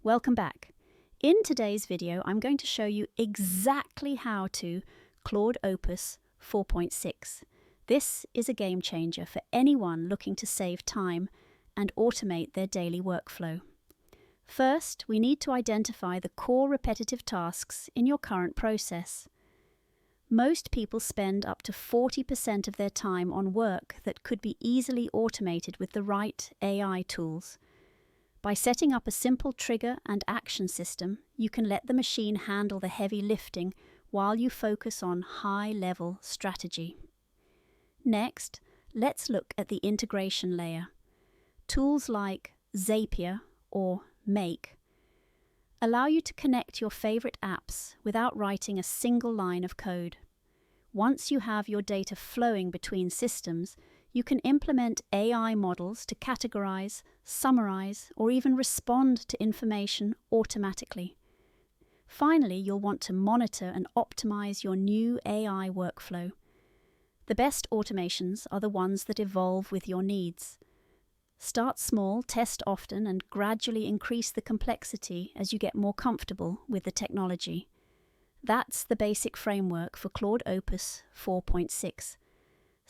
Welcome back. In today's video, I'm going to show you exactly how to Claude Opus 4.6. This is a game changer for anyone looking to save time and automate their daily workflow. First, we need to identify the core repetitive tasks in your current process. Most people spend up to 40% of their time on work that could be easily automated with the right AI tools. By setting up a simple trigger and action system, you can let the machine handle the heavy lifting while you focus on high-level strategy. Next, let's look at the integration layer. Tools like Zapier or Make allow you to connect your favorite apps without writing a single line of code. Once you have your data flowing between systems, you can implement AI models to categorize, summarize, or even respond to information automatically. Finally, you'll want to monitor and optimize your new AI workflow. The best automations are the ones that evolve with your needs. Start small, test often, and gradually increase the complexity as you get more comfortable with the technology. That's the basic framework for Claude Opus 4.6.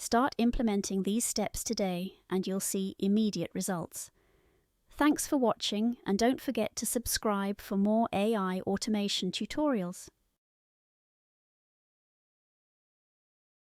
Start implementing these steps today and you'll see immediate results. Thanks for watching, and don't forget to subscribe for more AI automation tutorials.